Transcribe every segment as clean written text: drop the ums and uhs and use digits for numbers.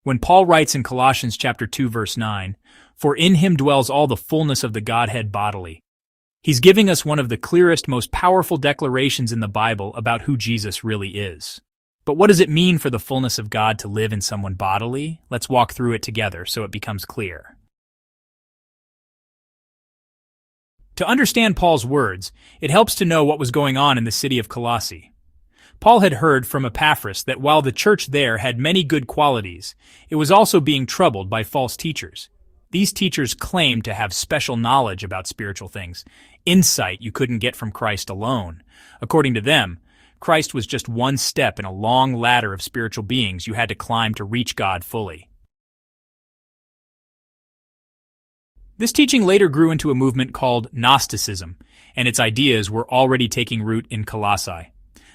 When Paul writes in Colossians chapter 2 verse 9, "For in him dwells all the fullness of the Godhead bodily," he's giving us one of the clearest, most powerful declarations in the Bible about who Jesus really is. But what does it mean for the fullness of God to live in someone bodily? Let's walk through it together so it becomes clear. To understand Paul's words, it helps to know what was going on in the city of Colossae. Paul had heard from Epaphras that while the church there had many good qualities, it was also being troubled by false teachers. These teachers claimed to have special knowledge about spiritual things, insight you couldn't get from Christ alone. According to them, Christ was just one step in a long ladder of spiritual beings you had to climb to reach God fully. This teaching later grew into a movement called Gnosticism, and its ideas were already taking root in Colossae.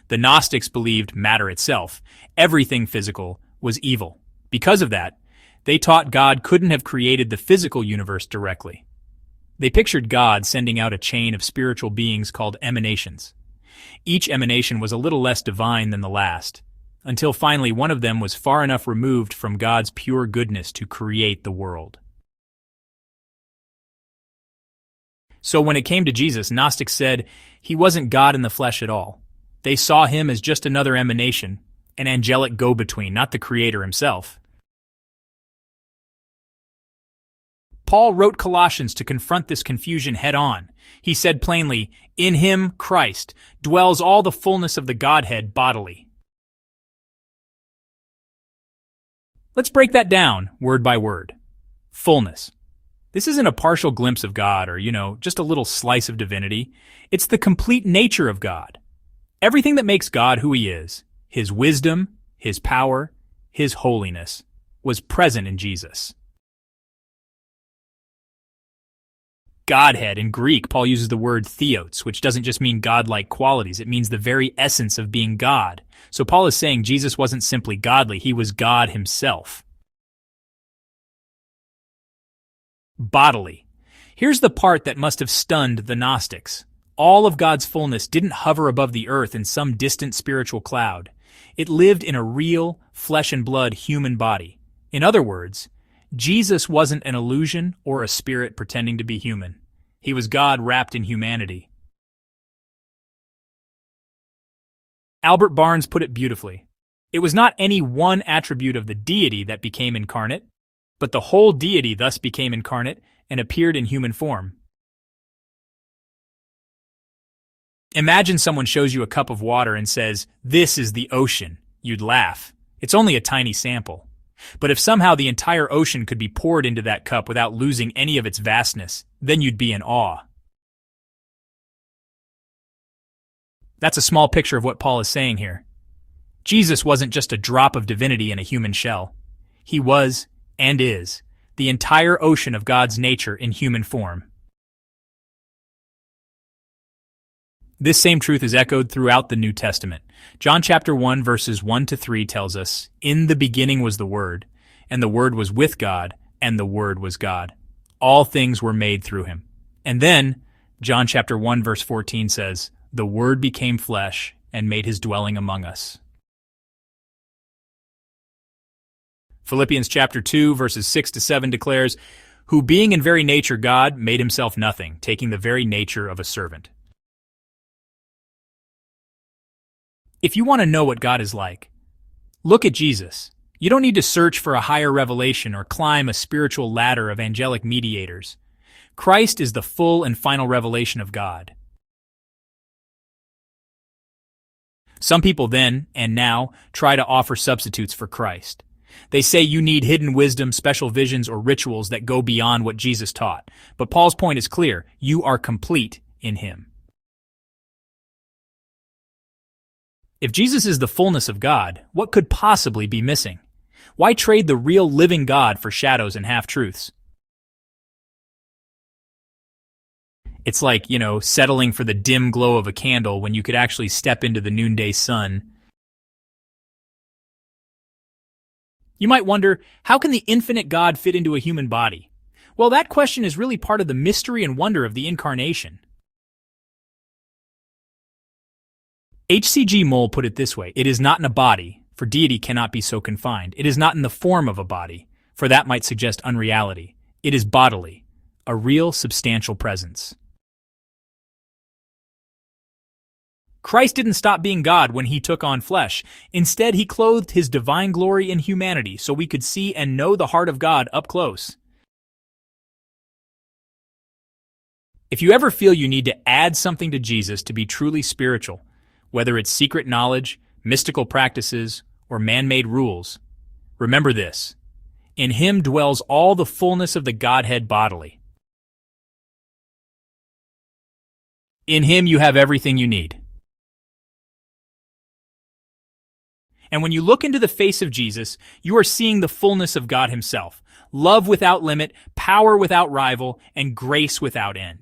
The Gnostics believed matter itself, everything physical, was evil. Because of that, they taught God couldn't have created the physical universe directly. They pictured God sending out a chain of spiritual beings called emanations. Each emanation was a little less divine than the last, until finally one of them was far enough removed from God's pure goodness to create the world. So when it came to Jesus, Gnostics said he wasn't God in the flesh at all. They saw him as just another emanation, an angelic go-between, not the creator himself. Paul wrote Colossians to confront this confusion head-on. He said plainly, "In him, Christ, dwells all the fullness of the Godhead bodily." Let's break that down, word by word. Fullness. This isn't a partial glimpse of God or, just a little slice of divinity. It's the complete nature of God. Everything that makes God who he is, his wisdom, his power, his holiness, was present in Jesus. Godhead, in Greek, Paul uses the word theos, which doesn't just mean godlike qualities, it means the very essence of being God. So Paul is saying Jesus wasn't simply godly, he was God himself. Bodily. Here's the part that must have stunned the Gnostics. All of God's fullness didn't hover above the earth in some distant spiritual cloud. It lived in a real, flesh and blood human body. In other words, Jesus wasn't an illusion or a spirit pretending to be human. He was God wrapped in humanity. Albert Barnes put it beautifully. It was not any one attribute of the deity that became incarnate, but the whole deity thus became incarnate and appeared in human form. Imagine someone shows you a cup of water and says, "This is the ocean." You'd laugh. It's only a tiny sample. But if somehow the entire ocean could be poured into that cup without losing any of its vastness, then you'd be in awe. That's a small picture of what Paul is saying here. Jesus wasn't just a drop of divinity in a human shell. He was, and is, the entire ocean of God's nature in human form. This same truth is echoed throughout the New Testament. John chapter 1 verses 1 to 3 tells us, "In the beginning was the Word, and the Word was with God, and the Word was God. All things were made through him." And then, John chapter 1 verse 14 says, "The Word became flesh and made his dwelling among us." Philippians chapter 2 verses 6 to 7 declares, "Who being in very nature God made himself nothing, taking the very nature of a servant." If you want to know what God is like, look at Jesus. You don't need to search for a higher revelation or climb a spiritual ladder of angelic mediators. Christ is the full and final revelation of God. Some people then, and now, try to offer substitutes for Christ. They say you need hidden wisdom, special visions, or rituals that go beyond what Jesus taught. But Paul's point is clear. You are complete in him. If Jesus is the fullness of God, what could possibly be missing? Why trade the real living God for shadows and half-truths? It's like, settling for the dim glow of a candle when you could actually step into the noonday sun. You might wonder, how can the infinite God fit into a human body? Well, that question is really part of the mystery and wonder of the Incarnation. H.C.G. Moll put it this way, "It is not in a body, for for deity cannot be so confined. It is not in the form of a body, for that might suggest unreality. It is bodily, a real substantial presence. Christ didn't stop being God when he took on flesh. Instead, he clothed his divine glory in humanity so we could see and know the heart of God up close. If you ever feel you need to add something to Jesus to be truly spiritual, whether it's secret knowledge, mystical practices, or man-made rules, remember this: in him dwells all the fullness of the Godhead bodily. In him you have everything you need. And when you look into the face of Jesus, you are seeing the fullness of God himself, love without limit, power without rival, and grace without end.